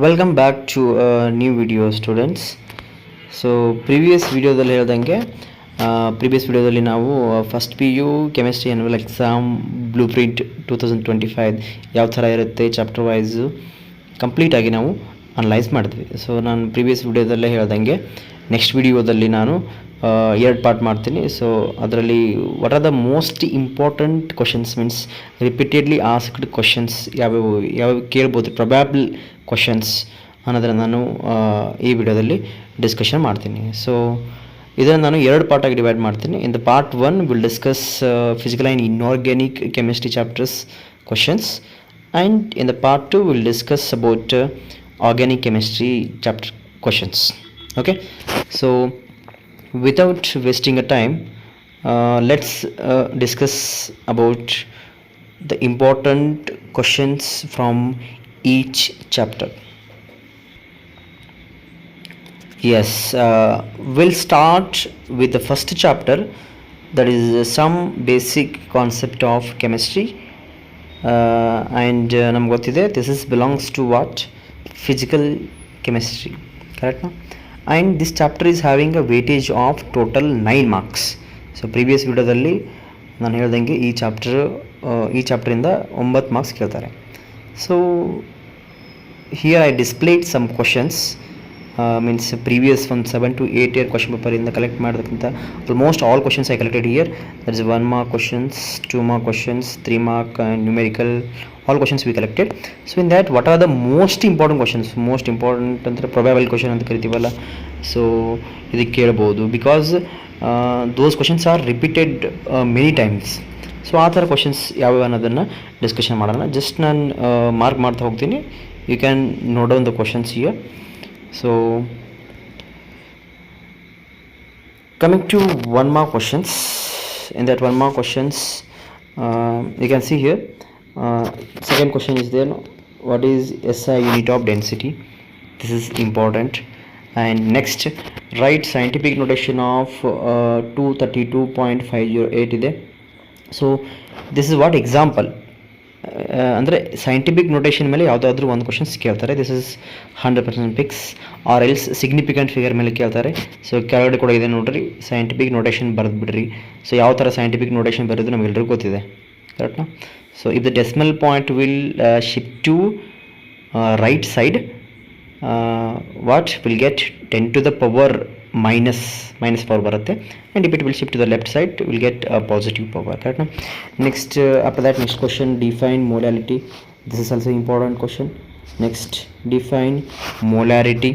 Welcome back to new video students. So previous ವಿಡಿಯೋದಲ್ಲಿ ನಾವು first P U chemistry annual exam blueprint 2025 ಯಾವ ಥರ ಇರುತ್ತೆ chapter wise ಕಂಪ್ಲೀಟಾಗಿ ನಾವು ಅನಲೈಸ್ ಮಾಡಿದ್ವಿ. ಸೊ ನಾನು ಪ್ರೀವಿಯಸ್ ವಿಡಿಯೋದಲ್ಲೇ ಹೇಳ್ದಂಗೆ ನೆಕ್ಸ್ಟ್ ವಿಡಿಯೋದಲ್ಲಿ ನಾನು 2 ಪಾರ್ಟ್ ಮಾಡ್ತೀನಿ. ಸೊ ಅದರಲ್ಲಿ what are the most important questions means repeatedly asked questions ಯಾವ್ಯಾವ ಕೇಳ್ಬೋದು, ಪ್ರೊಬ್ಯಾಬಲ್ ಕ್ವಶನ್ಸ್ ಅನ್ನೋದನ್ನು ನಾನು ಈ ವಿಡಿಯೋದಲ್ಲಿ ಡಿಸ್ಕಷನ್ ಮಾಡ್ತೀನಿ. ಸೊ ಇದನ್ನು ನಾನು 2 ಪಾರ್ಟಾಗಿ ಡಿವೈಡ್ ಮಾಡ್ತೀನಿ. In the part 1 will discuss physical and inorganic chemistry chapters questions, and in the part 2 will discuss about organic chemistry chapter questions. Okay, so without wasting a time, let's discuss about the important questions from each chapter. Yes, we'll start with the first chapter, that is some basic concept of chemistry, and ನಮ್ಗೆ ಗೊತ್ತಿದೆ this is belongs to what, physical chemistry, correct no? And this chapter is having a weightage of total 9 marks. So previous ವಿಡಿಯೋದಲ್ಲಿ ನಾನು ಹೇಳ್ದಂಗೆ ಈ ಚಾಪ್ಟರಿಂದ 9 marks ಕೇಳ್ತಾರೆ. So here I displayed some questions, means previous ಒಂದು 7 to 8 year question ಪೇಪರಿಂದ collect ಮಾಡೋದಕ್ಕಿಂತ almost all questions I collected here. That is 1 mark questions, 2 mark questions, 3 mark and numerical, all questions we collected. So in that, what are the most important questions? Most important ಅಂದರೆ probable question ಅಂತ ಕರಿತೀವಲ್ಲ, so ಇದಕ್ಕೆ ಕೇಳ್ಬೋದು because those questions are repeated many times. So ಆ ಥರ questions ಯಾವ್ಯಾವ ಅನ್ನೋದನ್ನು discussion ಮಾಡೋಣ. ಜಸ್ಟ್ ನಾನು ಮಾರ್ಕ್ ಮಾಡ್ತಾ ಹೋಗ್ತೀನಿ. You can note down the questions here. So coming to 1 mark questions, in that 1 mark questions, you can see here, second question is there, what is SI unit of density? This is important. And next, write scientific notation of 232.508 ಇದೆ. So this is what example, ಅಂದರೆ scientific notation ಮೇಲೆ ಯಾವುದಾದ್ರೂ ಒಂದು questions ಕೇಳ್ತಾರೆ. This is 100% fix, or else significant figure ಮೇಲೆ ಕೇಳ್ತಾರೆ. So ಕೆಳಗಡೆ ಕೂಡ ಇದೆ ನೋಡ್ರಿ, ಸೈಂಟಿಫಿಕ್ ನೋಟೇಷನ್ ಬರೆದು ಬಿಡ್ರಿ. ಸೊ ಯಾವ ಥರ ಸೈಂಟಿಫಿಕ್ ನೋಟೇಷನ್ ಬರೋದು ನಮಗೆಲ್ಲರಿಗೂ ಗೊತ್ತಿದೆ, ಕರೆಕ್ಟ್ನಾ? So if the decimal point will shift to right side, what will get 10 to the power minus power ಬರುತ್ತೆ. and if it will shift to the left side, will get a positive power, correct? Next, after that, next question, define molality. This is also important question. Next, define molarity.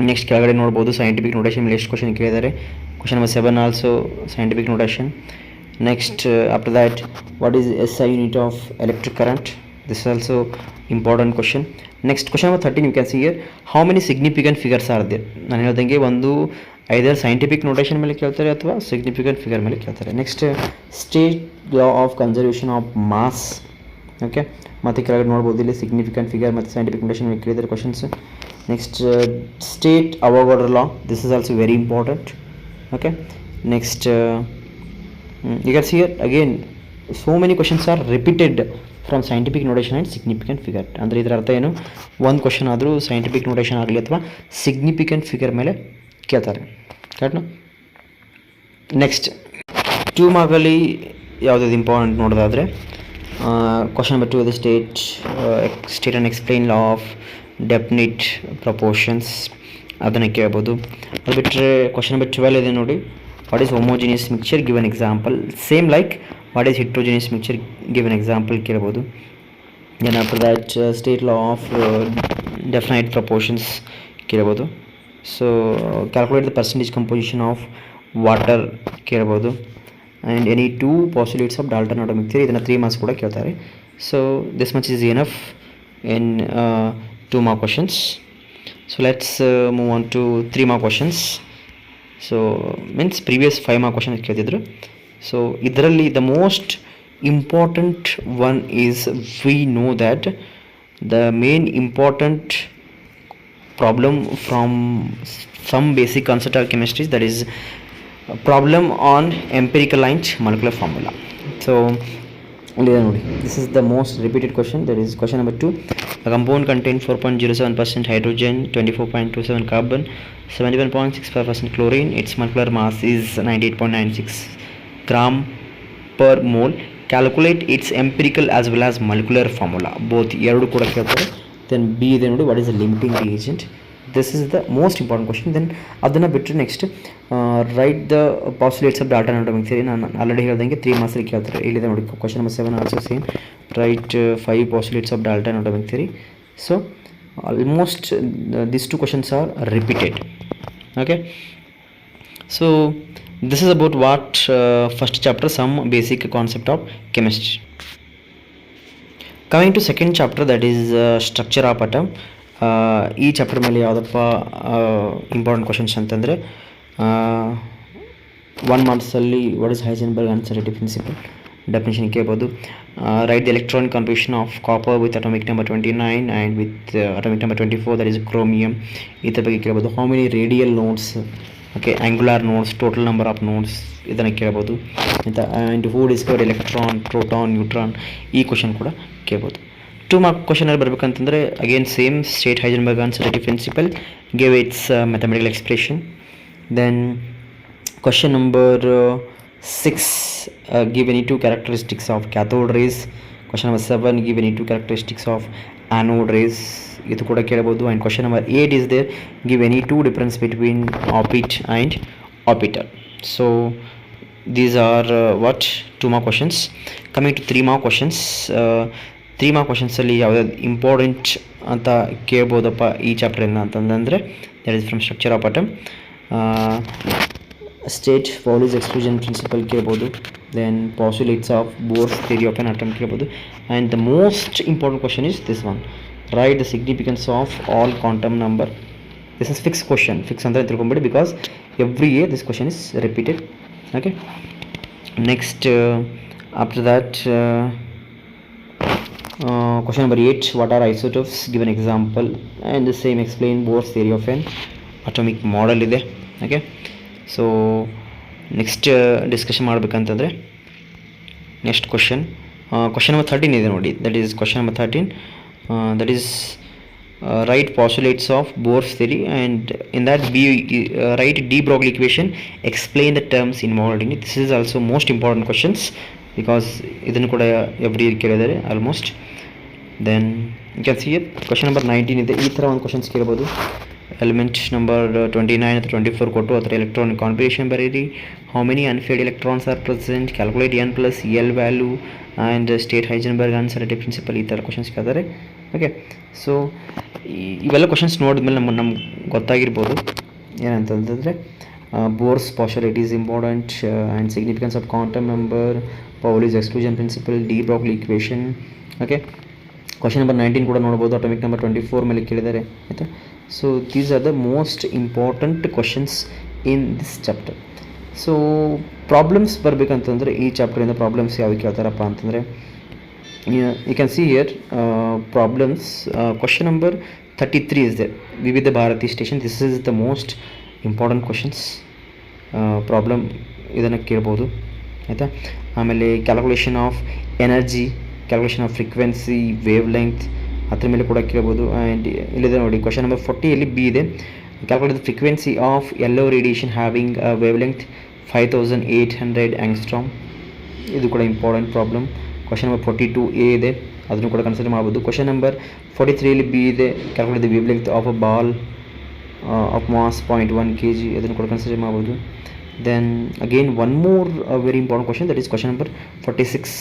next ಕೆಳಗಡೆ ನೋಡ್ಬೋದು scientific notation ಮೇಲೆ ಎಷ್ಟು question ಕೇಳಿದ್ದಾರೆ. Question number 7 also scientific notation. next, after that, what is SI unit of electric current? This is also important question. next, question number 13, you can see here, how many significant figures are there? ನಾನು ಹೇಳ್ದಂಗೆ ಒಂದು ಐದರ್ scientific notation ಮೇಲೆ ಕೇಳ್ತಾರೆ ಅಥವಾ significant figure ಮೇಲೆ ಕೇಳ್ತಾರೆ. Next, state law of conservation of mass. Okay, ಮತ್ತು ಕೆಳಗಡೆ ನೋಡ್ಬೋದು ಇಲ್ಲಿ ಸಿಗ್ನಿಫಿಕೆಂಟ್ ಫಿಗರ್ ಮತ್ತು ಸೈಂಟಿಫಿಕ್ ನೋಟೇಷನ್ ಮೇಲೆ ಕೇಳಿದ್ದಾರೆ questions. Next, state Avogadro law. This is also very important. Okay, next, you can see here again so many questions are repeated from scientific notation and significant figure. ಅಂದರೆ ಇದರ ಅರ್ಥ ಏನು, ಒಂದು question ಆದರೂ scientific notation ಆಗಲಿ ಅಥವಾ significant figure ಮೇಲೆ ಕೇಳ್ತಾರೆ, ಕರೆಕ್ಟ್ನಾ? ನೆಕ್ಸ್ಟ್, 2 ಮಾರ್ಕಲ್ಲಿ ಯಾವುದಾದ್ರು ಇಂಪಾರ್ಟೆಂಟ್ ನೋಡೋದಾದರೆ ಕ್ವಶನ್ ನಂಬರ್ 2 ಇದೆ state and explain law of definite proportions, ಅದನ್ನು ಕೇಳ್ಬೋದು. ಅದು ಬಿಟ್ಟರೆ ಕ್ವಶನ್ ನಂಬರ್ 12 ಇದೆ ನೋಡಿ, what is homogeneous mixture, give an example. Same like what is heterogeneous mixture, give an example ಕೇಳ್ಬೋದು. Then after that state law of definite proportions ಕೇಳ್ಬೋದು. So calculate the percentage composition of water ಕೇಳ್ಬೋದು. And any 2 possibilities of Dalton atomic theory, ಇದನ್ನು 3 marks ಕೂಡ ಕೇಳ್ತಾರೆ. So this much is enough in 2 mark questions. So let's move on to 3 mark questions. So means previous 5 mark questions ಕೇಳ್ತಿದ್ರು. So ಇದರಲ್ಲಿ the most important one is, we know that the main important problem from some basic concept of chemistry, that is problem on empirical and molecular formula. So ಇಲ್ಲಿದೆ ನೋಡಿ, this is the most repeated question. That is question number 2. A compound contains 4.07% hydrogen, 24.27 carbon, 71.65% chlorine. Its molecular mass is 98.96 gram per mole. Calculate its empirical as well as molecular formula. Both ಎರಡು ಕೂಡ ಕೇಳ್ತಾರೆ. Then B ಇದೆ ನೋಡಿ, what is the limiting reagent. This is the most important question. Then ಅದನ್ನು ಬಿಟ್ಟರೆ next write the postulates of ಡಾಟಾ atomic theory. ನಾನು already ಹೇಳ್ದಂಗೆ 3 ಮಾರ್ಕ್ಸಲ್ಲಿ ಕೇಳ್ತಾರೆ. ಇಲ್ಲಿದೆ ನೋಡಿ, question number 7 also same. Write 5 postulates of ಡಾಟಾ atomic theory. So almost these 2 questions are repeated. Okay, so this is about what first chapter, some basic concept of chemistry. Coming to second chapter, that is structure of atom. ಈ chapter ಮೇಲೆ ಯಾವುದಪ್ಪ important questions ಅಂತಂದರೆ 1 ಮಾರ್ಕ್ಸಲ್ಲಿ what is Heisenberg uncertainty principle definition ಕೇಳ್ಬೋದು. Write the electronic contribution of copper with atomic number 29 and with atomic number 24, that is chromium. ಇದ್ರ ಬಗ್ಗೆ ಕೇಳ್ಬೋದು. How many radial nodes, okay, angular nodes, total number of nodes, ಇದನ್ನು ಕೇಳ್ಬೋದು ಆಯಿತಾ. And who discovered electron, proton, neutron, ಈ question ಕೂಡ ಕೇಳ್ಬೋದು. 2 mark ಕ್ವಶನಲ್ಲಿ ಬರಬೇಕಂತಂದರೆ again same, state Heisenberg uncertainty principle, give its mathematical expression. Then question number 6, give any 2 characteristics of cathode rays. Question number 7, give any 2 characteristics of anode rays. ಇದು ಕೂಡ ಕೇಳಬಹುದು. And question number 8 is there, give any 2 difference between orbit and orbital. So these are what 2 more questions. Coming to 3 more questions. 3 more questions ಅಲ್ಲಿ ಯಾವ್ದು important ಅಂತ ಕೇಳ್ಬೋದಪ್ಪ ಈ ಚಾಪ್ಟರಿಂದ ಅಂತಂದರೆ, that is from structure of atom. State Pauli's exclusion principle ಕೇಳ್ಬೋದು. Then postulates of Bohr's theory of an atom ಕೇಳ್ಬೋದು. And the most important question is this one, write the significance of all quantum number. This is fix question. Fix ಅಂತ ತಿಳ್ಕೊಂಬಿಡಿ, because every year this question is repeated. Okay, next after that question number 8, what are isotopes, give an example, and the same explain Bohr's theory of an atomic model ಇದೆ. Okay, so next discussion ಮಾಡಬೇಕಂತಂದರೆ next question number 13 ಇದೆ ನೋಡಿ. That is question number 13, that is write postulates of Bohr's theory, and in that write de Broglie equation, explain the terms involved in it. This is also most important questions because ಇದನ್ನು ಕೂಡ every year ಕೇಳಿದ್ದಾರೆ almost. Then you can see it question number 19 ಇದೆ. ಈ ಥರ ಒಂದು questions ಕೇಳ್ಬೋದು. Element number 29 ಅಥವಾ 24 ಕೊಟ್ಟು ಅದರ ಎಲೆಕ್ಟ್ರಾನಿಕ್ ಕಾನ್ಫಿಗರೇಷನ್ ಬರೀರಿ. How many unpaired electrons are present, calculate N plus L value and state Heisenberg uncertainty principle, ಈ ಥರ ಕ್ವಶನ್ಸ್ ಕೇಳ್ತಾರೆ. ಓಕೆ, ಸೊ ಇವೆಲ್ಲ ಕ್ವಶನ್ಸ್ ನೋಡಿದ್ಮೇಲೆ ನಮ್ಗೆ ಗೊತ್ತಾಗಿರ್ಬೋದು ಏನಂತಂದರೆ Bohr's postulate is important, and significance of quantum number, Pauli's exclusion principle, de Broglie equation. Okay, question number 19 ಕೂಡ ನೋಡ್ಬೋದು. Atomic number 24 ಮೇಲೆ ಕೇಳಿದ್ದಾರೆ ಆಯಿತಾ. So these are the most important questions in this chapter. So problems ಬರಬೇಕಂತಂದರೆ ಈ ಚಾಪ್ಟರಿಂದ problems ಯಾವ ಕೇಳ್ತಾರಪ್ಪ ಅಂತಂದರೆ, you can see here problems. Question number 33 is there, Vividh Bharati station. This is the most important questions. Problem ಇದನ್ನು ಕೇಳ್ಬೋದು ಆಯಿತಾ. ಆಮೇಲೆ calculation of energy, calculation of frequency, wavelength, ಅದ್ರ ಮೇಲೆ ಕೂಡ ಕೇಳ್ಬೋದು. ಆ್ಯಂಡ್ ಇಲ್ಲಿದೆ ನೋಡಿ, ಕ್ವಶನ್ ನಂಬರ್ 40 ಬಿ ಇದೆ, calculate the frequency of yellow radiation having wavelength 5800 angstrom. ಇದು ಕೂಡ ಇಂಪಾರ್ಟೆಂಟ್ ಪ್ರಾಬ್ಲಮ್. ಕ್ವಶನ್ ನಂಬರ್ 42 ಇದೆ, ಅದನ್ನು ಕೂಡ ಕನ್ಸಿಡರ್ ಮಾಡ್ಬೋದು. ಕ್ವಶನ್ ನಂಬರ್ 43 ಬಿ ಇದೆ, calculate the wavelength of a ball of mass 0.1 kg, ಅದನ್ನು ಕೂಡ ಕನ್ಸಿಡರ್ ಮಾಡ್ಬೋದು. Then again one more very important question, that is question number 46,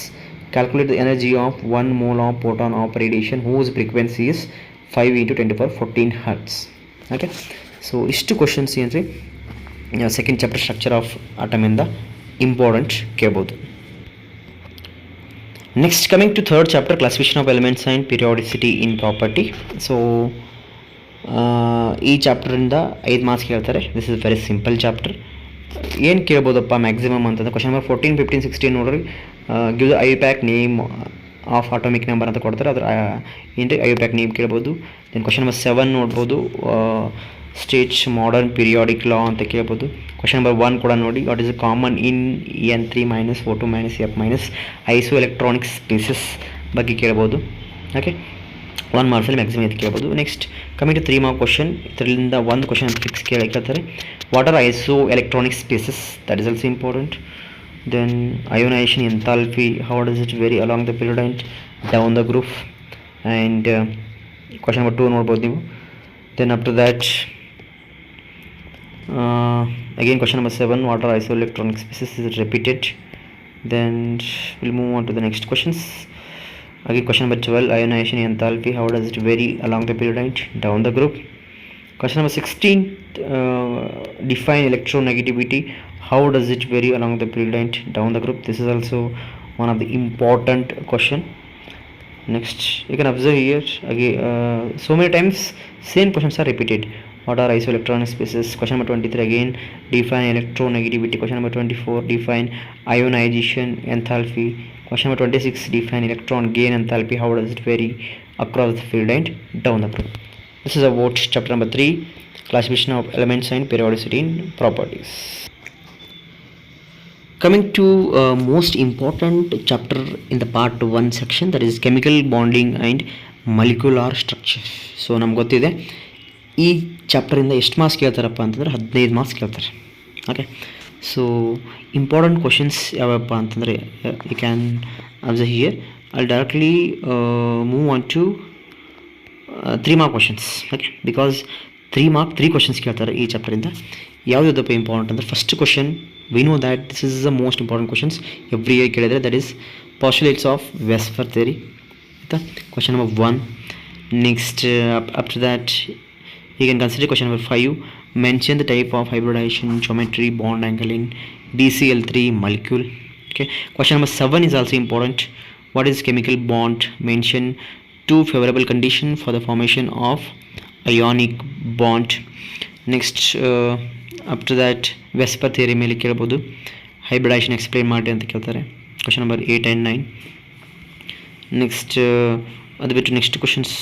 calculate the energy of 1 mole of proton of radiation whose frequency is 5 × 10⁻14 Hz. Okay, so ಇಷ್ಟು questions ಏನ್ರಿ second chapter structure of ಆಟಮಿಂದ important ಕೇಳ್ಬೋದು. Next coming to third chapter, classification of elements and periodicity in property. So ಈ ಚಾಪ್ಟರಿಂದ 5 marks ಕೇಳ್ತಾರೆ. This is very simple chapter. ಏನು ಕೇಳ್ಬೋದಪ್ಪ maximum ಅಂತಂದರೆ, ಕ್ವಶನ್ ನಂಬರ್ 14, 15, 16 ನೋಡ್ರಿ, give the IUPAC name of atomic number ಅಂತ ಕೊಡ್ತಾರೆ. ಅದರ ಏನ್ರಿ ಐಪ್ಯಾಕ್ ನೇಮ್ ಕೇಳ್ಬೋದು. ದೆನ್ ಕ್ವಶನ್ ನಂಬರ್ 7 ನೋಡ್ಬೋದು, ಸ್ಟೇಟ್ಸ್ ಮಾಡರ್ನ್ ಪೀರಿಯಾಡಿಕ್ ಲಾ ಅಂತ ಕೇಳ್ಬೋದು. ಕ್ವಶನ್ ನಂಬರ್ 1 ಕೂಡ ನೋಡಿ, what is common in N3 minus O2 minus F minus isoelectronic species ಬಗ್ಗೆ ಕೇಳ್ಬೋದು. ಓಕೆ, 1 ಮಾರ್ಕ್ಸಲ್ಲಿ ಮ್ಯಾಕ್ಸಿಮಮ್ ಇದು ಕೇಳ್ಬೋದು. Next coming to 3 mark question, ಇದರಿಂದ ಒಂದು ಕ್ವಶನ್ ಅಂತ ಫಿಕ್ಸ್ ಕೇಳ್ತಾರೆ. What are isoelectronic spaces, that is also important. Then ionization enthalpy, how does it vary along the period and down the group? And question number 2 ನೋಡ್ಬೋದು ನೀವು. Then after that again question number 7, what are isoelectronic species, is it repeated? Then we'll move on to the next questions. Again question number 12, ionization enthalpy, how does it vary along the period and down the group? Question number 16, define electronegativity, how does it vary along the period and down the group? This is also one of the important question. Next you can observe here again, so many times same questions are repeated. What are isoelectronic species? Question number 23 again, define electronegativity. Question number 24, define ionization enthalpy. Question number 26, define electron gain enthalpy, how does it vary across the field and down the group? This is about chapter number 3, classification of elements and periodicity in properties. Coming to most important chapter in the part 1 section, that is chemical bonding and molecular structure. So ನಮ್ಗೆ ಗೊತ್ತಿದೆ ಈ ಚಾಪ್ಟರಿಂದ ಎಷ್ಟು marks ಕೇಳ್ತಾರಪ್ಪ ಅಂತಂದರೆ 15 marks ಕೇಳ್ತಾರೆ. Okay, so important questions ಯಾವಪ್ಪ ಅಂತಂದರೆ you can observe here. I directly move on to 3 mark questions. Okay, because 3 mark 3 questions ಕೇಳ್ತಾರೆ ಈ ಚಾಪ್ಟರಿಂದ. ಯಾವುದಪ್ಪ ಇಂಪಾರ್ಟೆಂಟ್ ಅಂದರೆ first question, we know that this is the most important questions every year ಕೇಳಿದರೆ, that is postulates of Vesper theory. ಆಯಿತಾ, question number 1. Next after that you can consider question number 5, mention the type of hybridization, geometry, bond angle in BCl3 molecule. Okay, question number 7 is also important. What is chemical bond? Mention 2 favorable conditions for the formation of ionic bond. Next after that VSEPR theory ಮೇಲೆ ಕೇಳ್ಬೋದು, hybridisation explain ಮಾಡಿ ಅಂತ ಕೇಳ್ತಾರೆ. Question number 8 and 9. Next ಅದು ಬಿಟ್ಟು next questions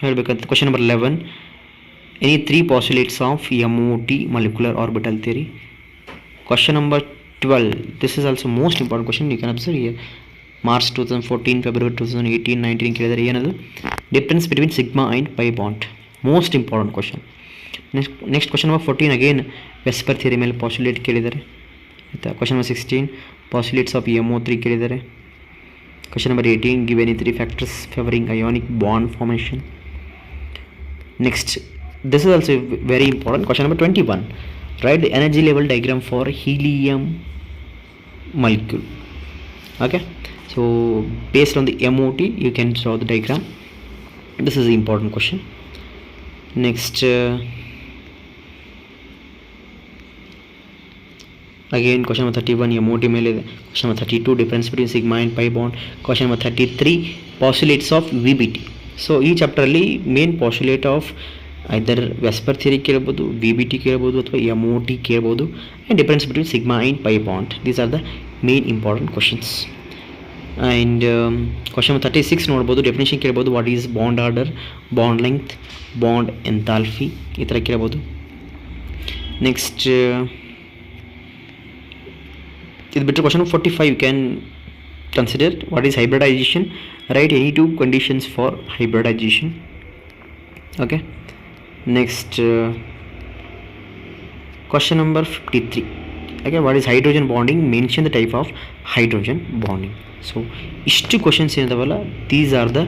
ಹೇಳಬೇಕಂತ question number 11, any 3 postulates of MOT molecular orbital theory. Question number 12, this is also most important question, you can observe here. March 2014, February 2018, 19 ಕೇಳಿದರೆ ಏನದು, difference between sigma and pi bond. Most important question. Next question number 14 again VSEPR theory ಮೇಲೆ postulate ಕೇಳಿದ್ದಾರೆ. ಆಯಿತಾ, question number 16 ಪಾಸ್ಯುಲೇಟ್ಸ್ of MO3 ಕೇಳಿದ್ದಾರೆ. Question number 18, give any 3 factors favouring ionic bond formation. Next this is also very important. Question number 21, right the energy level diagram for helium molecule. Okay, so based on the MOT you can draw the diagram. This is the important question. Next again question number 31 MOT ಮೇಲೆ ಇದೆ. question number 32 difference between sigma and pi bond. question number 33 postulates of VBT. So ಈ ಚಾಪ್ಟರಲ್ಲಿ main postulate of either VSEPR theory ಕೇಳ್ಬೋದು, VBT ಕೇಳ್ಬೋದು, ಅಥವಾ MOT ಕೇಳ್ಬೋದು, and difference between sigma and pi bond. These are the main important questions. And question number 36 ನೋಡ್ಬೋದು, definition ಕೇಳ್ಬೋದು, what is bond order, bond length, bond enthalpy, ಈ ಥರ ಕೇಳ್ಬೋದು. Next ಇದು ಬಿಟ್ಟರೆ question 45 you can consider what is hybridization, write any 2 conditions for hybridization. Okay, next question number 53, okay, what is hydrogen bonding, mention the type of hydrogen bonding. So ishtu questions ಏನದವಲ್ಲ, these are the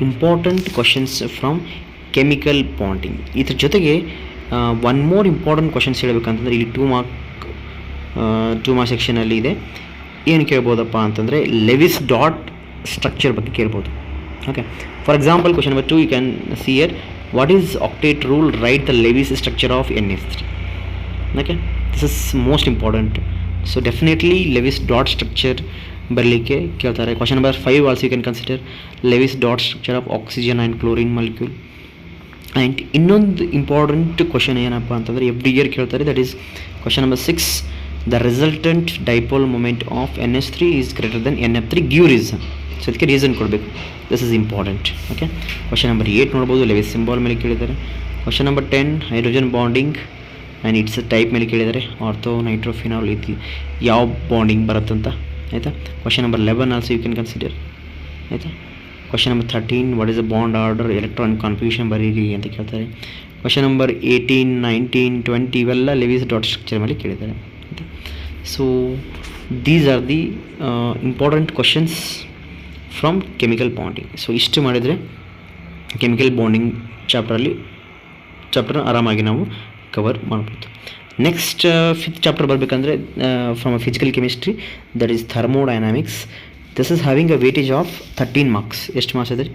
important questions from chemical bonding. ಇದರ ಜೊತೆಗೆ one more important questions ಹೇಳಬೇಕಂತಂದರೆ ಇಲ್ಲಿ 2 mark ಸೆಕ್ಷನಲ್ಲಿ ಇದೆ. ಏನು ಕೇಳ್ಬೋದಪ್ಪ ಅಂತಂದರೆ Lewis dot structure ಬಗ್ಗೆ ಕೇಳ್ಬೋದು. Okay, for example question number 2 you can see here, what is octet rule, write the Lewis structure of NH3. Okay, this is most important. So definitely Lewis dot structure ಬರಲಿಕ್ಕೆ ಕೇಳ್ತಾರೆ. Question number 5 also you can consider Lewis dot structure of oxygen and chlorine molecule. And ಇನ್ನೊಂದು important question ಏನಪ್ಪ ಅಂತಂದರೆ every year ಕೇಳ್ತಾರೆ, that is question number 6, the resultant dipole moment of NH3 is greater than NF3, give reason. ಸೊ ಇದಕ್ಕೆ reason ಕೊಡಬೇಕು, this is important. Okay, question number 8 ನೋಡ್ಬೋದು, Lewis symbol ಮೇಲೆ ಕೇಳಿದ್ದಾರೆ. Question number 10 hydrogen bonding and its type ಮೇಲೆ ಕೇಳಿದರೆ ortho nitrophenol ಇದು ಯಾವ ಬಾಂಡಿಂಗ್ ಬರುತ್ತಂತ ಆಯಿತಾ. Question number 11 also you can consider ಆಯಿತಾ. Question number 13 what is the bond order electron configuration ಬರೀರಿ ಅಂತ ಕೇಳ್ತಾರೆ. ಕ್ವಶನ್ ನಂಬರ್ 18, 19, 20 ಇವೆಲ್ಲ ಲೆವಿಸ್ ಡಾಟ್ ಸ್ಟ್ರಕ್ಚರ್ ಮೇಲೆ ಕೇಳಿದ್ದಾರೆ ಆಯಿತಾ. So these are the important questions from chemical bonding. So ಇಷ್ಟು ಮಾಡಿದರೆ ಕೆಮಿಕಲ್ ಬಾಂಡಿಂಗ್ ಚಾಪ್ಟರ್ನ ಆರಾಮಾಗಿ ನಾವು ಕವರ್ ಮಾಡ್ಬೋದು. ನೆಕ್ಸ್ಟ್ 5th ಚಾಪ್ಟರ್ ಬರಬೇಕಂದ್ರೆ from physical chemistry, that is thermodynamics. This is having a weightage of 13 marks. ಎಷ್ಟು ಮಾರ್ಕ್ಸ್ ಇದೆ?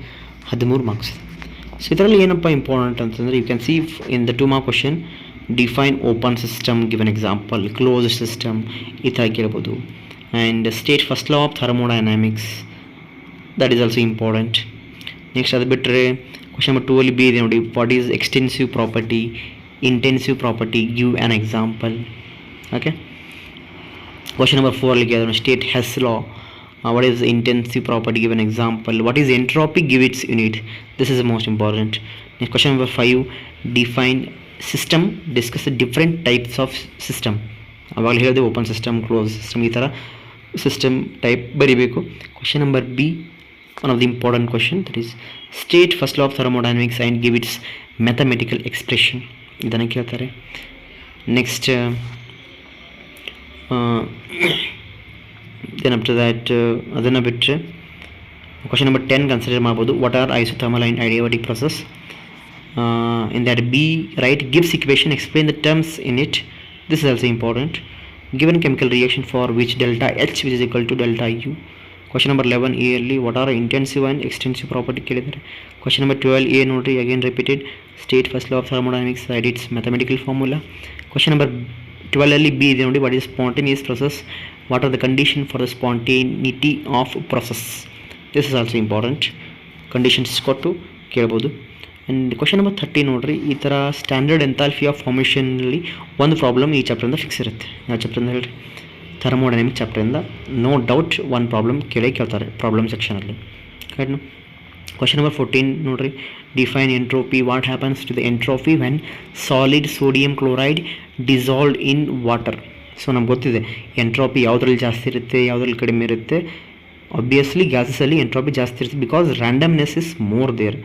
13 ಮಾರ್ಕ್ಸ್. ಸೊ ಇದರಲ್ಲಿ ಏನಪ್ಪ ಇಂಪಾರ್ಟೆಂಟ್ ಅಂತಂದರೆ, you can see in the 2 mark question define open system, given example, close system ಈ ಥರ ಕೇಳ್ಬೋದು. And state first law of thermodynamics, that is also important. Next ಅದು ಬಿಟ್ಟರೆ ಕ್ವಶನ್ ನಂಬರ್ 2 ಅಲ್ಲಿ ಬಿ ಇದೆ ನೋಡಿ, what is extensive property, intensive property, give an example. Okay. Question number 4 ಅಲ್ಲಿ ಕೇಳಿದ್ರೆ state Hess law, what is intensive property, give an example. What is entropy, give its unit. This is the most important. Next question number 5, define system, discuss the different types of system. ಅವಾಗ ಹೇಳಿದೆ open system, close system, ಈ ಥರ system type ಬರೀಬೇಕು. Question number B, one of the important question, that is state first law of thermodynamics and give its mathematical expression, ಇದನ್ನು ಕೇಳ್ತಾರೆ. Next then after that ಅದನ್ನು ಬಿಟ್ಟರೆ question number 10 consider ಮಾಡ್ಬೋದು. What are isothermal and adiabatic process. In that B right gives equation, explain the terms in it. This is also important. Given chemical reaction for which delta H which is equal to delta U. Question number 11 A ಅಲ್ಲಿ what are intensive and extensive property ಕೇಳಿದ್ದಾರೆ. Question number 12 A ನೋಡಿರಿ, again repeated, state first law of thermodynamics and its mathematical formula. Question number 12 ಅಲ್ಲಿ B ಇದೆ ನೋಡಿ, what is spontaneous process, what are the condition for the spontaneity of process. This is also important. Conditions ಕೊಟ್ಟು ಕೇಳ್ಬೋದು. And question number 30 ನೋಡಿರಿ, ಈ ಥರ standard enthalpy of ಫಾರ್ಮೇಷನಲ್ಲಿ ಒಂದು problem ಈ ಚಾಪ್ಟರಿಂದ ಫಿಕ್ಸ್ ಇರುತ್ತೆ. ಯಾವ ಚಾಪ್ಟರಿಂದ ಹೇಳ್ರಿ? ಥರ್ಮೋಡೈನಮಿಕ್ ಚಾಪ್ಟರಿಂದ ನೋ ಡೌಟ್ ಒಂದು ಪ್ರಾಬ್ಲಮ್ ಕೇಳ್ತಾರೆ ಪ್ರಾಬ್ಲಮ್ ಸೆಕ್ಷನಲ್ಲಿ. ಕರೆಕ್ಟ್ನು? ಕ್ವಶನ್ ನಂಬರ್ 14 ನೋಡಿರಿ, define entropy, what happens to the entropy when solid sodium chloride dissolved in water. So ನಮ್ಗೆ ಗೊತ್ತಿದೆ ಎಂಟ್ರಾಪಿ ಯಾವುದ್ರಲ್ಲಿ ಜಾಸ್ತಿ ಇರುತ್ತೆ, ಯಾವುದ್ರಲ್ಲಿ ಕಡಿಮೆ ಇರುತ್ತೆ. ಆಬ್ವಿಯಸ್ಲಿ ಗ್ಯಾಸಸಲ್ಲಿ ಎಂಟ್ರಾಪಿ ಜಾಸ್ತಿ ಇರುತ್ತೆ, because randomness is more there.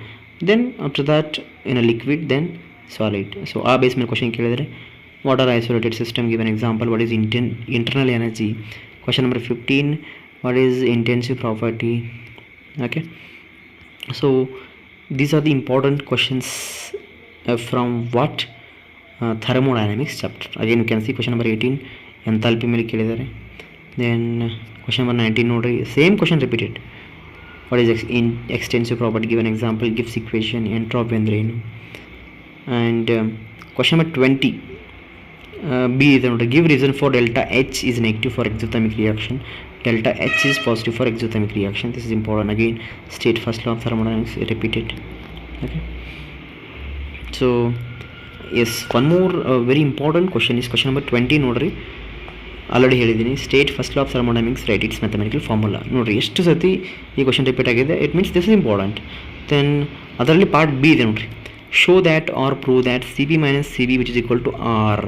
Then after that in a liquid, then solid. So ಆ ಬೇಸ್ ಮೇಲೆ ಕ್ವಶನ್ ಕೇಳಿದರೆ what are isolated system, give an example, what is internal energy. Question number 15, what is intensive property. Okay. So these are the important questions from what thermodynamics chapter. Again you can see question number 18 enthalpy ಮೇಲೆ ಕೇಳಿದ್ದಾರೆ. Then question number 19 ನೋಡಿರಿ, same question repeated, what is extensive property, give an example, gives equation, entropy ಅಂದರೆ ಏನು. And question number 20 B ಇದೆ ನೋಡಿರಿ, give reason for delta H is negative for exothermic reaction, delta H is positive for exothermic reaction. This is important. Again state first law of thermodynamics repeated. Okay. So yes, one more very important question is question number 20 ನೋಡಿರಿ, already ಹೇಳಿದ್ದೀನಿ, state first law of thermodynamics right it's mathematical formula. ನೋಡಿರಿ ಎಷ್ಟು ಸತಿ ಈ question repeat ಆಗಿದೆ, it means this is important. Then ಅದರಲ್ಲಿ part B ಇದೆ ನೋಡಿರಿ, show that R prove that C B minus C B which is equal to R.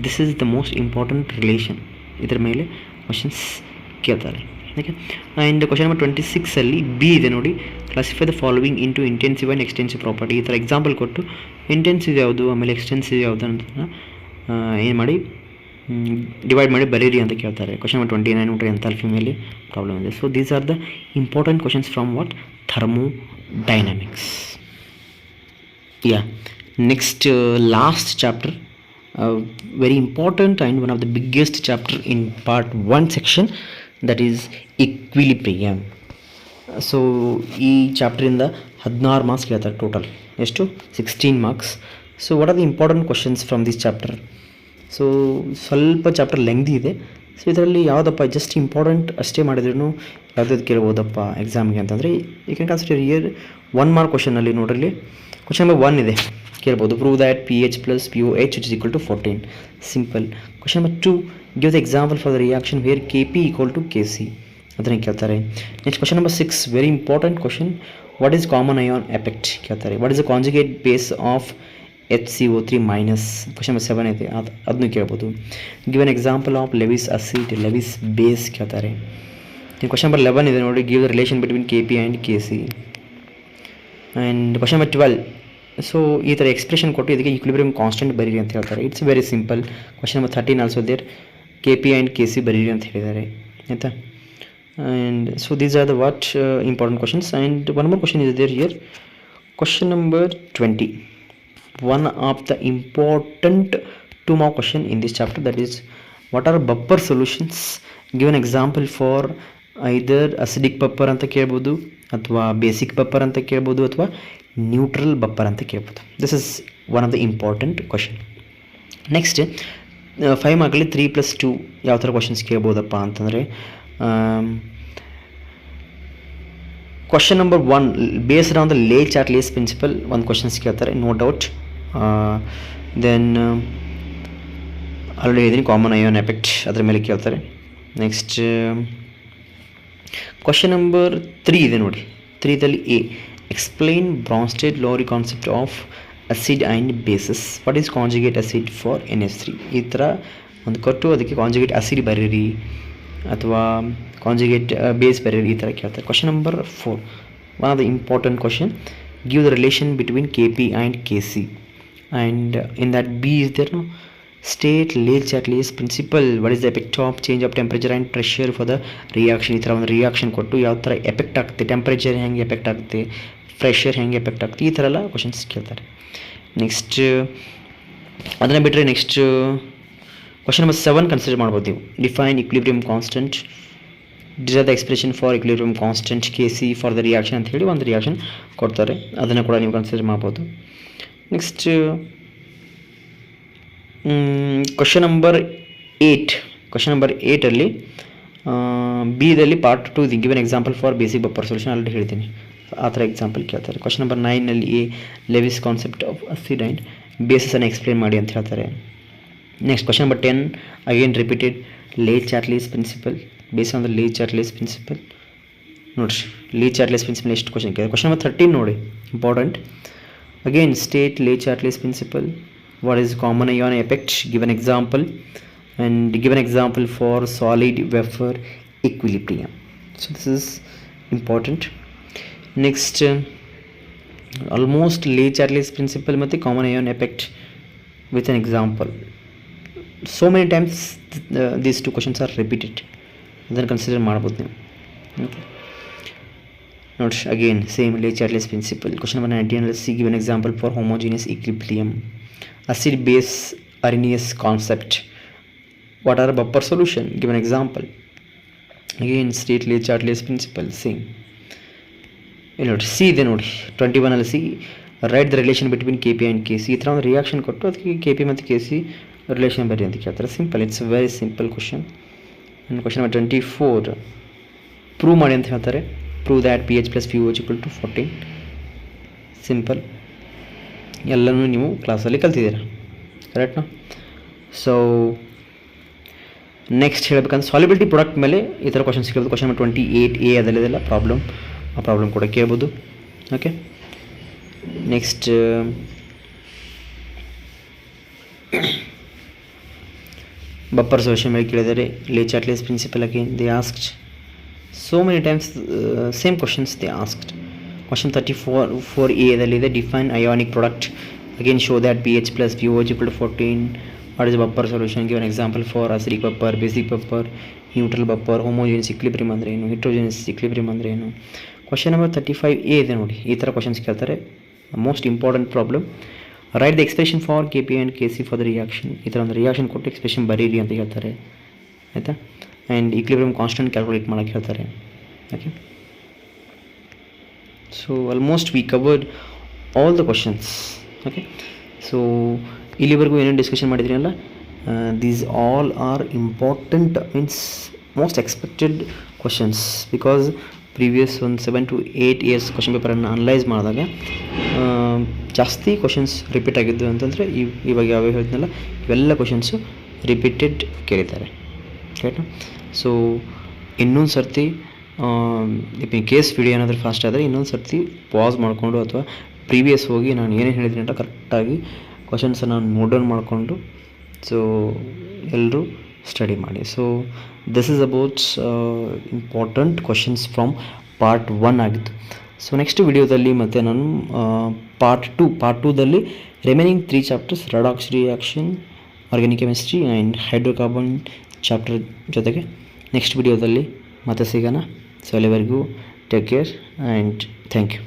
This is the most important relation. ಇದರ ಮೇಲೆ questions ಕೇಳ್ತಾರೆ. Okay. And question number 26 ಅಲ್ಲಿ B ಇದೆ ನೋಡಿ, classify the following into intensive and extensive property. ಈ ಥರ example ಕೊಟ್ಟು intensive ಯಾವುದು ಆಮೇಲೆ ಎಕ್ಸ್ಟೆನ್ಸಿವ್ ಯಾವುದು ಅಂತ ಏನು ಮಾಡಿ ಡಿವೈಡ್ ಮಾಡಿ ಬರೀರಿ ಅಂತ ಕೇಳ್ತಾರೆ. ಕ್ವಶನ್ ನಂಬರ್ 29 ನೋಡ್ರಿ, ಎಂಥಾಲ್ಪಿ ಮೇಲೆ ಪ್ರಾಬ್ಲಮ್ ಇದೆ. So these are the important questions from what thermodynamics. Yeah, next last chapter, very important and one of the biggest chapter in part 1 section, that is equilibrium. So ಈ ಚಾಪ್ಟರಿಂದ 16 marks ಕೇಳ್ತಾರೆ total. ಎಷ್ಟು? 16 marks. So what are the important questions from this chapter. So ಸ್ವಲ್ಪ chapter ಲೆಂಗ್ದಿ ಇದೆ. So ಇದರಲ್ಲಿ ಯಾವುದಪ್ಪ just important ಅಷ್ಟೇ ಮಾಡಿದ್ರೂ ಯಾವುದಾದ್ರು ಕೇಳ್ಬೋದಪ್ಪ ಎಕ್ಸಾಮ್ಗೆ ಅಂತಂದರೆ you can consider year 1 mark ಕ್ವಶನಲ್ಲಿ ನೋಡ್ರಿ, ಕ್ವಶನ್ ನಂಬರ್ 1 ಇದೆ ಕೇಳ್ಬೋದು, prove that pH plus POH which is equal to 14. Simple. Question number 2, give the example for the reaction where KP equal to KC. ಅದನ್ನು ಕೇಳ್ತಾರೆ. Next question number 6, very important question, what is common ion effect ಕೇಳ್ತಾರೆ. What is the conjugate base of HCO3 minus. Question number 7 ಐತೆ, ಅದನ್ನು ಕೇಳ್ಬೋದು. Give an example of Lewis acid, Lewis base ಕೇಳ್ತಾರೆ. Question number 11 ಇದೆ ನೋಡಿ, give the relation between KP and KC. And question number 12, so ಈ ಥರ expression ಕೊಟ್ಟು ಇದಕ್ಕೆ ಈಕ್ವಿಲಿಬ್ರಿಯಂ ಕಾನ್ಸ್ಟೆಂಟ್ ಬರೀರಿ ಅಂತ ಹೇಳ್ತಾರೆ. It's very simple. Question number 13 also there, KP and KC ಬರೀರಿ ಅಂತ ಹೇಳಿದ್ದಾರೆ ಆಯಿತಾ. And so these are the what important questions. And one more question is there here. Question number 20, one of the important 2 mark question in this chapter, that is what are buffer solutions. Give an example for either acidic buffer ಅಂತ ಕೇಳ್ಬೋದು, ಅಥವಾ basic buffer ಅಂತ ಕೇಳ್ಬೋದು, ಅಥವಾ neutral buffer ಅಂತ ಕೇಳ್ಬೋದು. This is one of the important question. Next 5 ಮಾರ್ಕಲ್ಲಿ 3+2 ಯಾವ ಥರ ಕ್ವಶನ್ಸ್ ಕೇಳ್ಬೋದಪ್ಪ ಅಂತಂದರೆ, question number 1 based on the Le Chatelier's principle ಒಂದು ಕ್ವಶನ್ಸ್ ಕೇಳ್ತಾರೆ, ನೋ ಡೌಟ್. ದೆನ್ ಆಲ್ರೆಡಿ ಹೇಳಿದ್ದೀನಿ ಕಾಮನ್ ಅಯಾನ್ ಎಫೆಕ್ಟ್, ಅದರ ಮೇಲೆ ಕೇಳ್ತಾರೆ. ನೆಕ್ಸ್ಟ್ ಕ್ವಶನ್ ನಂಬರ್ 3 ಇದೆ ನೋಡಿ, 3ದಲ್ಲಿ A, explain Bronsted Lowry concept of acid and bases. What is conjugate acid for NH3. ಈ ಥರ ಒಂದು ಕೊಟ್ಟು ಅದಕ್ಕೆ ಕಾಂಜುಗೇಟ್ ಅಸಿಡ್ ಬರೀರಿ ಅಥವಾ ಕಾಂಜುಗೇಟ್ ಬೇಸ್ ಬರೀರಿ, ಈ ಥರ ಕೇಳ್ತಾರೆ. Question number 4, one of the important question, give the relation between KP and KC. And in that B is there, no? State Le-Chatelain's principle. What is the effect of change of temperature and pressure for the reaction. ಈ ಥರ ಒಂದು reaction ಕೊಟ್ಟು ಯಾವ ಥರ effect ಆಗುತ್ತೆ, temperature ಹೆಂಗೆ effect ಆಗುತ್ತೆ, pressure ಹೆಂಗೆ ಎಫೆಕ್ಟ್ ಆಗುತ್ತೆ, ಈ ಥರ ಎಲ್ಲ ಕ್ವಶನ್ಸ್ ಕೇಳ್ತಾರೆ. ನೆಕ್ಸ್ಟ್ ಅದನ್ನು ಬಿಟ್ಟರೆ ನೆಕ್ಸ್ಟ್ ಕ್ವಶನ್ ನಂಬರ್ 7 ಕನ್ಸಿಡರ್ ಮಾಡ್ಬೋದು ನೀವು. Define equilibrium constant, derive the expression for equilibrium constant KC for the reaction ಅಂತ ಹೇಳಿ ಒಂದು ರಿಯಾಕ್ಷನ್ ಕೊಡ್ತಾರೆ, ಅದನ್ನು ಕೂಡ ನೀವು ಕನ್ಸಿಡರ್ ಮಾಡ್ಬೋದು. Next question number 8, question number 8ಅಲ್ಲಿ ಬಿದಲ್ಲಿ ಪಾರ್ಟ್ 2 ಇದೆ, give an example for basic buffer solution, already ಹೇಳ್ತೀನಿ, ಆ ಥರ ಎಕ್ಸಾಂಪಲ್ ಕೇಳ್ತಾರೆ. ಕ್ವಶನ್ ನಂಬರ್ 9ನಲ್ಲಿ A, Lewis concept of acid and ಬೇಸಸನ್ನು ಎಕ್ಸ್ಪ್ಲೇನ್ ಮಾಡಿ ಅಂತ ಹೇಳ್ತಾರೆ. Next question number 10, again repeated, Le-Chatelain's principle, base on the Le-Chatelain's principle. ನೋಡಿರಿ Le-Chatelain's ಪ್ರಿನ್ಸಿಪಲ್ ಎಷ್ಟು ಕ್ವಶನ್ ಕೇಳಿದೆ. ಕ್ವಶನ್ ನಂಬರ್ 13 ನೋಡಿ, important. Again state Le-Chatelain's principle. What is common ion effect? Give an example, and give an example for solid vapor equilibrium. So this is important. Next almost Le-Chatelain's principle ಮತ್ತು common ion effect with an example. So many times these 2 questions are repeated, ಅದನ್ನು consider ಮಾಡ್ಬೋದು ನೀವು. Okay, note again same Le-Chatelain's principle. Question number 19, let's see, give an example for homogeneous equilibrium. Acid base Arrhenius concept. What are buffer solution? Give an example. Again state Le-Chatelain's principle, same. See then 21 ಅಲ್ಲಿ C, right the relation between KP and KC. ಈ ಥರ ಒಂದು reaction ಕೊಟ್ಟು ಅದಕ್ಕೆ KP ಮತ್ತು KC relation ಬರಿ ಅಂತ ಕೇಳ್ತಾರೆ. Simple, it's very simple question. And question number 24, prove ಮಾಡಿ ಅಂತ ಹೇಳ್ತಾರೆ. Prove that pH + pOH = 14. Simple, ಎಲ್ಲನೂ ನೀವು ಕ್ಲಾಸಲ್ಲಿ ಕಲ್ತಿದ್ದೀರಾ, ಕರೆಕ್ಟ್ನಾ? ಸೊ ನೆಕ್ಸ್ಟ್ ಹೇಳಬೇಕಂದ್ರೆ ಸಾಲಿಬಿಲಿಟಿ ಪ್ರಾಡಕ್ಟ್ ಮೇಲೆ ಈ ಥರ ಕ್ವಶನ್ಸ್ ಕೇಳ್ಬೋದು. ಕ್ವಶನ್ ನಂಬರ್ 28A ಅದರಲ್ಲಿದೆಲ್ಲ ಪ್ರಾಬ್ಲಮ್, ಆ ಪ್ರಾಬ್ಲಮ್ ಕೂಡ ಕೇಳ್ಬೋದು. ಓಕೆ, ನೆಕ್ಸ್ಟ್ ಬಫರ್ ಸೊಲ್ಯೂಷನ್ ಮೇಲೆ ಕೇಳಿದರೆ Le-Chatelain's principle. Again they asked so many times same questions they asked. Question 34A ಅದಲ್ಲಿದೆ, define ionic product. Again show that pH + pOH = 14. What is buffer solution? Give an example for acidic buffer, basic buffer, neutral buffer, homogeneous equilibrium ಅಂದರೆ ಏನು, heterogeneous equilibrium ಅಂದರೆ ಏನು. Question number 35A ಇದೆ ನೋಡಿ, ಈ ಥರ questions ಕೇಳ್ತಾರೆ. Most important problem, right the expression for KP and KC for the reaction. ಈ ಥರ ಒಂದು ರಿಯಾಕ್ಷನ್ ಕೊಟ್ಟು ಎಕ್ಸ್ಪ್ರೆಷನ್ ಬರೀರಿ ಅಂತ ಹೇಳ್ತಾರೆ, ಆಯಿತಾ. ಆ್ಯಂಡ್ ಈಕ್ವಿಲಿಬ್ರಿಯಂ ಕಾನ್ಸ್ಟೆಂಟ್ ಕ್ಯಾಲ್ಕುಲೇಟ್ ಮಾಡೋಕ್ಕೆ ಹೇಳ್ತಾರೆ. Okay, so almost V covered all the questions. Okay, so ಇಲ್ಲಿವರೆಗೂ ಏನೇನು ಡಿಸ್ಕಷನ್ ಮಾಡಿದ್ರಲ್ಲ, these all are important, means most expected questions. Because previous ಒಂದು 7 to 8 ಇಯರ್ಸ್ ಕ್ವಶನ್ ಪೇಪರನ್ನು ಅನಲೈಸ್ ಮಾಡಿದಾಗ ಜಾಸ್ತಿ ಕ್ವಶನ್ಸ್ ರಿಪೀಟ್ ಆಗಿದ್ದು ಅಂತಂದರೆ ಇವಾಗ ಯಾವ್ಯಾವ ಹೇಳಿದ್ನಲ್ಲ ಇವೆಲ್ಲ ಕ್ವಶನ್ಸು ರಿಪೀಟೆಡ್ ಕೇಳಿದ್ದಾರೆ, ಕರೆಕ್ಟಾ. ಸೊ ಇನ್ನೊಂದು ಸರ್ತಿ ಕೇಸ್ ವಿಡಿಯೋ ಏನಾದರೂ ಫಾಸ್ಟ್ ಆದರೆ ಇನ್ನೊಂದು ಸರ್ತಿ ಪಾಸ್ ಮಾಡಿಕೊಂಡು ಅಥವಾ ಪ್ರೀವಿಯಸ್ ಹೋಗಿ ನಾನು ಏನೇನು ಹೇಳಿದ್ದೀನಿ ಅಂತ ಕರೆಕ್ಟಾಗಿ ಕ್ವಶನ್ಸನ್ನು ನೋಟ್ ಡೌನ್ ಮಾಡಿಕೊಂಡು ಸೊ ಎಲ್ಲರೂ ಸ್ಟಡಿ ಮಾಡಿ. So this is about important questions from part 1 ಆಗಿತ್ತು. ಸೊ ನೆಕ್ಸ್ಟ್ ವಿಡಿಯೋದಲ್ಲಿ ಮತ್ತೆ ನಾನು ಪಾರ್ಟ್ 2ದಲ್ಲಿ remaining 3 chapters redox reaction, organic chemistry and hydrocarbon chapter ಜೊತೆಗೆ ನೆಕ್ಸ್ಟ್ ವಿಡಿಯೋದಲ್ಲಿ ಮತ್ತೆ ಸಿಗೋಣ. ಸೊ ಅಲ್ಲಿವರೆಗೂ take care and thank you.